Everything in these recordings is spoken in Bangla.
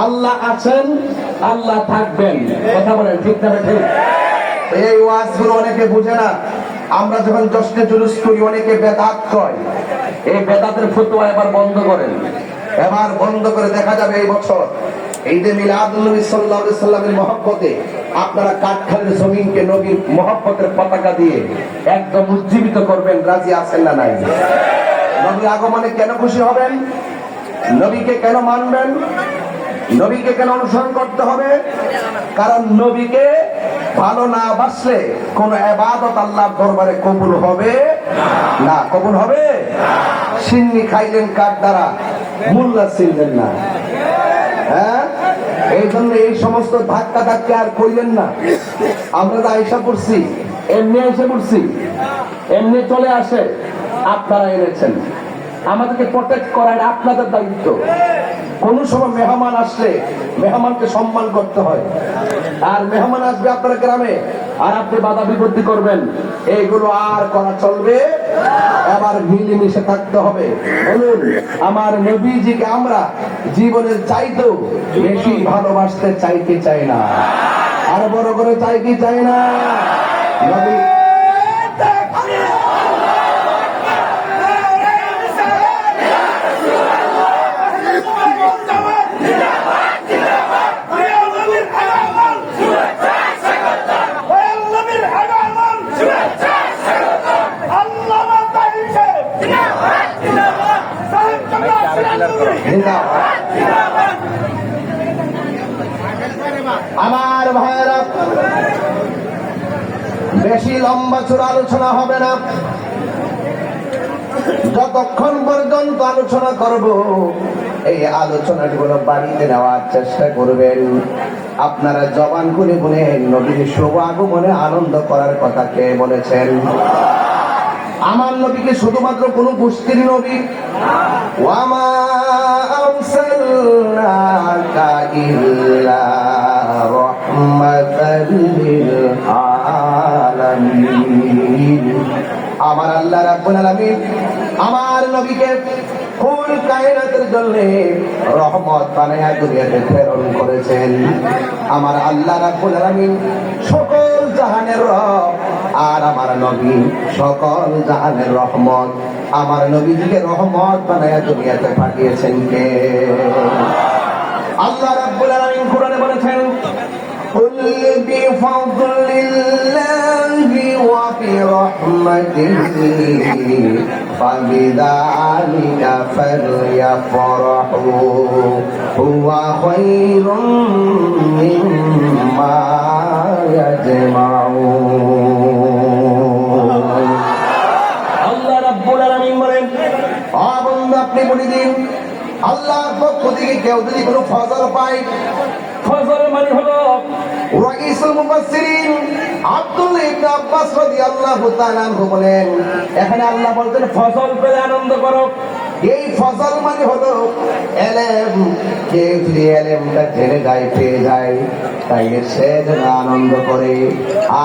আল্লাহ আছেন, আল্লাহ থাকবেন। কথা বলেন ঠিক না ঠিক? এই ওয়াজগুলো অনেকে বুঝে না। আমরা যখন জশ্নে জুলুস করি অনেকে বেদাত কয়। এই বেদাতের ফতোয়া এবার বন্ধ করেন। এবার বন্ধ করে দেখা যাবে এই বছর ঈদে মিলাদুন নবী সাল্লাল্লাহু আলাইহি সাল্লামের মহব্বতে আপনারা কাঠখালের জমিনকে নবীর মহব্বতের পতাকা দিয়ে একদম উজ্জীবিত করবেন। রাজি আছেন না নাই? নবীর আগমনে কেন খুশি হবেন? নবীকে কেন মানবেন? নবীকে কেন অনুসরণ করতে হবে? কারণ নবীকে ভালো না বাসলে কোন ইবাদত আল্লাহর দরবারে কবুল হবে না। কবুল হবে? সিন্নি খাইলেন কার দ্বারা? মোল্লা ছিলেন না। হ্যাঁ, এই জন্য এই সমস্ত ধাক্কা ধাক্কা আর কইলেন না। আমরা তো আইসা পড়ছি, এমনি এসে পড়ছি, এমনি চলে আসে। আপনারা এনেছেন, আমাদেরকে প্রটেক্ট করার আপনাদের দায়িত্ব। কোন সময় মেহমান আসলে মেহমানকে সম্মান করতে হয়। আর মেহমান আসবে আপনার গ্রামে, আর আপনি বাধা বিপত্তি করবেন, এইগুলো আর করা চলবে। এবার মিলেমিশে থাকতে হবে। বলুন, আমার নবীজিকে আমরা জীবনের চাইতেও বেশি ভালোবাসতে চাইতে চাই না? আর বড় করে চাইতে চাই না? নবী আমার ভাইরা, বেশি লম্বা চূড়া আলোচনা হবে না। যতক্ষণ পর্যন্ত আলোচনা করব এই আলোচনাটি কোনো বাড়িতে নেওয়ার চেষ্টা করবেন। আপনারা জবান খুলে বলে নবীর শুভ আগমনে আনন্দ করার কথা কে বলেছেন? আমার নবীকে শুধুমাত্র কোন গোষ্ঠীর নবী? ওয়ামা আরসালনাকা ইল্লা রাহমাতাল লিল আলামিন। আমার আল্লাহ রাব্বুল আলামিন আমার নবীকে কুল কায়নাতের জন্য রহমত বানায়া দুনিয়াতে প্রেরণ করেছেন। আমার আল্লাহ রাব্বুল আলামিন সকল জাহানের রব, আর আমার নবী সকল জাহানের রহমত। আমার নবীজিকে রহমত বানায়া দুনিয়াতে পাঠিয়েছেন কে? আল্লাহ রাব্বুল আলামিন কোরআনে বলেছেন, কুল বিফাদলিল্লাহি ওয়া বিরহমাতিহি ফাবিযালিকা ফালইফরাহু হুয়া খায়রুম মিম্মা ইয়াজমাউন। আল্লাহ রাব্বুল আলামিন বলেন, ও বান্দা আপনি বলে দিন, আল্লাহর পক্ষ থেকে কেউ যদি কোনো ফজল পায়, ফজলের মানে হলো রাইসুল মুফাসসিরিন আব্দুল্লাহ ইবনে আব্বাস রাদিয়াল্লাহু তাআলা আনহু বলেন, এখানে আল্লাহ বলতেন ফজল পেলে আনন্দ করো। এই ফজল মানে হলো ইলম। কে যদি ইলমটা জেনে যায়, পেয়ে যায়, তাইলে সে যেন আনন্দ করে।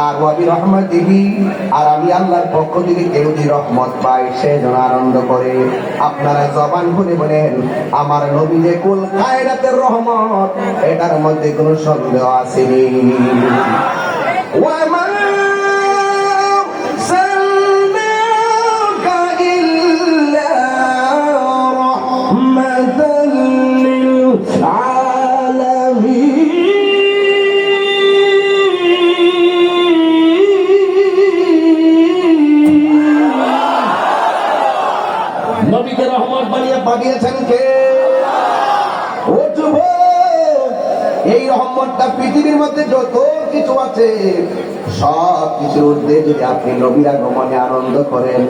আর ওয়াবি রহমাতিহি, আর আমি আল্লাহর পক্ষ থেকে কেউ যদি রহমত পায়, সে যেন আনন্দ করে। আপনারা জবান খুলে বলেন, আমার নবী যে কুল কায়নাতের রহমত, এটার মধ্যে কোনো সন্দেহ আসেনি। ওয়ামা আরসালনাকা ইল্লা রাহমাতাল লিল আলামিন। নবীকে রহমত বানিয়ে পাঠিয়েছেন কে? ও যুবক, এই রহমতটা পৃথিবীর মধ্যে যত কিছু আছে সব কিছুর ঊর্ধ্বে যদি আপনি নবীর আগমনে আনন্দ করেন,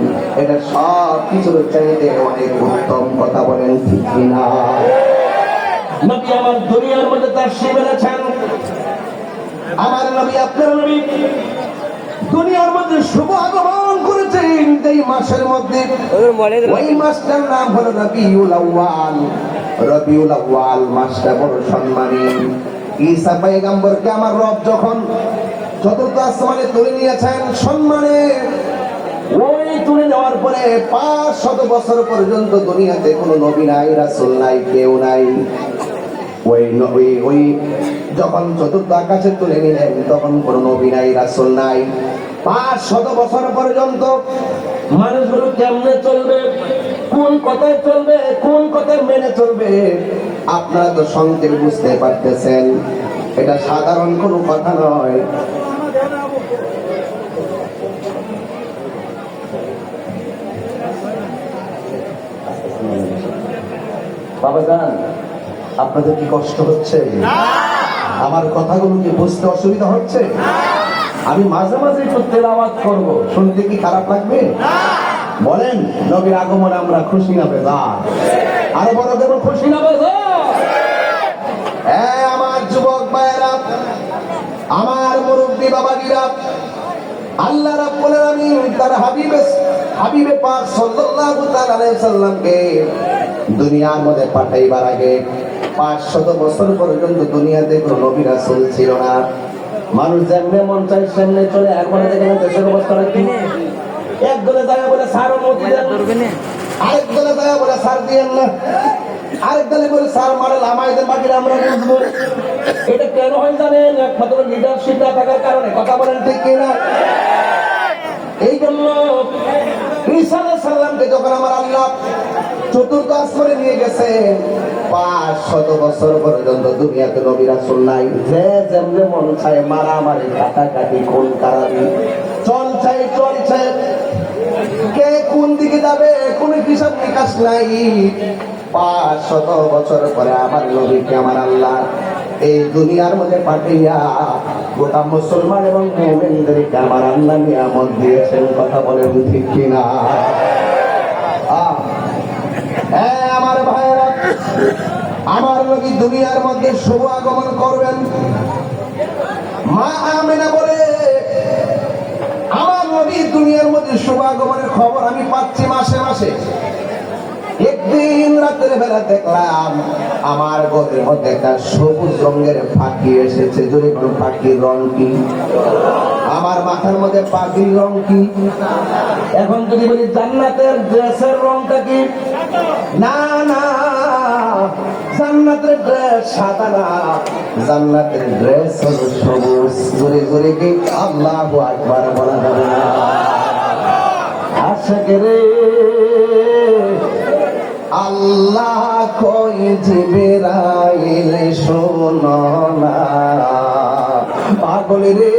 এটা সব কিছুর চাইতে অনেক উত্তম। কথা বলেন ঠিক কিনা? নবী আমার দুনিয়ার মধ্যে তার শিবেছেন। আমার নবী, আপনার নবী দুনিয়ার মধ্যে শুভ আগমন করেছেন এই মাসের মধ্যে। ওই মাসটার নাম হলো রবিউল আউয়াল। রবিউল আউয়াল মাসটা বড় সম্মানী। ঈসা পয়গম্বরকে আমার রব যখন চতুর্থ আসমানে তুলে নিয়েছেন সম্মানে, ওই তুলে নেওয়ার পরে 500 বছর পর্যন্ত দুনিয়াতে কোনো নবী নাই, রাসূল নাই, কেউ নাই। ওই ওই যখন চতুর্থ আকাশে তুলে নিলেন তখন কোন নবী নাই, রাসূল নাই। 500 বছর পর্যন্ত মানুষগুলো কেমনে চলবে, কোন কথায় চলবে, কোন কথায় মেনে চলবে, আপনারা তো সংক্ষেপে বুঝতে পারতেছেন। এটা সাধারণ কোনো কথা নয়। বাবা যান, আপনাদের কি কষ্ট হচ্ছে? আমার কথাগুলো কি বুঝতে অসুবিধা হচ্ছে? আমি মাঝে মাঝে একটু তেলাওয়াত করব, শুনতে কি খারাপ লাগবে? বলেন, নবীর আগমনে আমরা খুশি না বেজার? আরো বড় দেব, খুশি না বেজার? হ্যাঁ আমার যুবক ভাইয়েরা, আমার মুরব্বী বাবাজিরা, আল্লাহ রাব্বুল আলামিন তার হাবিবে পাক সাল্লাল্লাহু তাআলা আলাইহি সাল্লামকে দুনিয়ার মধ্যে পাঠাইবার আগে 500 বছর পর্যন্ত দুনিয়াতে কোনো নবী রাসূল ছিল না। মানুষ যেমনে মন চায় সেমনে চলে। এখন দেখেন দেশের অবস্থা কি, এক দলে যায় বলে সার অনুমতি দেন, আরেক দলে যায় বলে সার দিয়েন না, আরেক দলে বলে সার মারেল আমাদের বাকিরা আমরা বুঝবো। এটা কেন হয় জানেন? একমাত্র লিডারশিপ না থাকার কারণে। কথা বলেন ঠিক কিনা? এই জন্য ঈসা আলাইহিস সালামকে যখন আমার আল্লাহ চতুর্থ আসমানে নিয়ে গেছে, 500 বছর পর্যন্ত দুনিয়াতে নবী রাসূল নাই। যে যেমনে মন চায় মারামারি, কাটাকাটি, খুন খারাপি চলছে। কে কোন দিকে যাবে কোন হিসাব নিকাশ নাই। 500 বছর পরে আমার নবীকে আমার আল্লাহ এই দুনিয়ার মধ্যে পাঠিয়ে গোটা মুসলমান এবং মুমিনদেরকে আমার আল্লাহ নিয়ামত দিয়েছেন। কথা বলেন ঠিক কিনা? আমার ভাইয়েরা, আমার নবী দুনিয়ার মধ্যে শুভ আগমন করবেন। মা আমেনা বলে, আমার নবী দুনিয়ার মধ্যে শুভ আগমনের খবর আমি পাচ্ছি মাসে মাসে। একদিন রাতের বেলা দেখলাম আমার ঘরের মধ্যে একটা সবুজ রঙের পাখি এসেছে। যদি কোনো পাখির রং কি? আমার মাথার মধ্যে পাখির রং কি? এখন যদি বলি জান্নাতের ড্রেসের রংটা কি? না, জান্নাতের ড্রেস সাদা না, জান্নাতের ড্রেস হলো সবুজ। জোরে জোরে কি আল্লাহু আকবার বলা যাবে না? আশাকে রে আল্লাহ কই জিবরাইল শোনো না, পাগল রে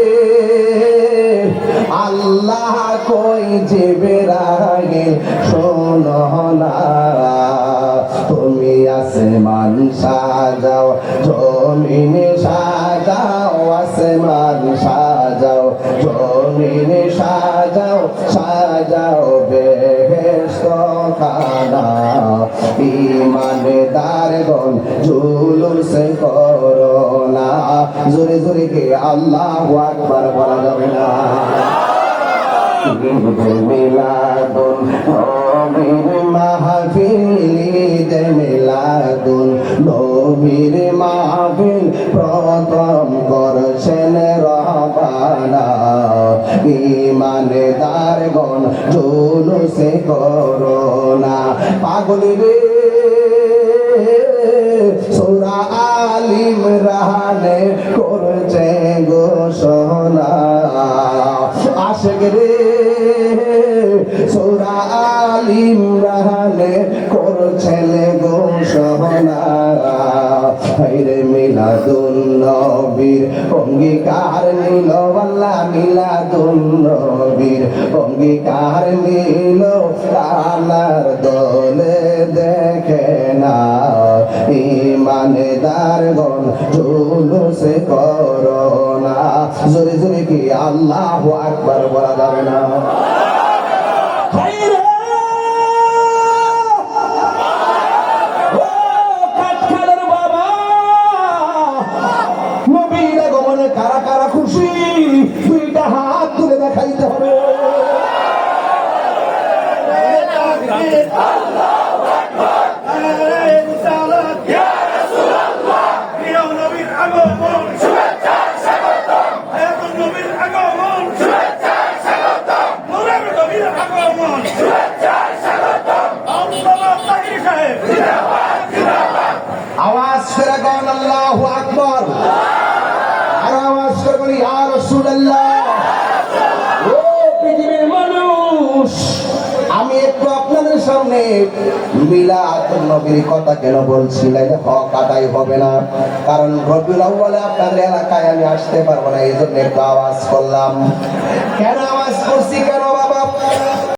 আল্লাহ কই জিবরাইল শোনো না। তুমি আসমান সাজাও, জমিন সাজাও, আসমান সাজাও, জমিন সাজাও, সাজাও বেহেশত খানা। ঈমানদারগণ জুলুস করো না। জোরে জোরে কে আল্লাহু আকবার বলা যাবে না? মিলাদুন নবীর মাহফিল, মিলাদুন নবীর মাহফিল প্রথম করছেন রবানা। ঈমানদারগণ জুলুস করো না। পাগল রে সূরা আল ইমরানে করছে ঘোষণা। আশিক রে সূরা আল ইমরানে করছেন ঘোষণা। হায়রে মিলাদুন নবীর অঙ্গীকার নিল আল্লাহ, মিলাদুন নবীর অঙ্গীকার নিল। আল্লাহর দলে দেখে না ঈমানদারগণ জুলুস করো না। জোরে জোরে কি আল্লাহু আকবার বলা যাবে না? কারা কারা খুশি? দুইটা হাত তুলে দেখাইতে হবে। আল্লাহু আকবার। ইয়া রাসূলুল্লাহ, প্রিয় নবীর আগমন শুভেচ্ছা স্বাগতম। নবীর আগমন শুভেচ্ছা স্বাগতম। নূরের আল্লাহু আকবার। আর আওয়াজ করে বলি ইয়া রাসূলুল্লাহ। ও পৃথিবীর মানুষ, আমি একটু আপনাদের সামনে মিলাদুন নবীর কথা কেন বলছি, নাইলে হক আদায় হবে না। কারণ রবিউল আউয়ালে আপনাদের এলাকায় আমি আসতে পারবো না, এই জন্য একটু আওয়াজ করলাম। কেন আওয়াজ করছি, কেন বাবা?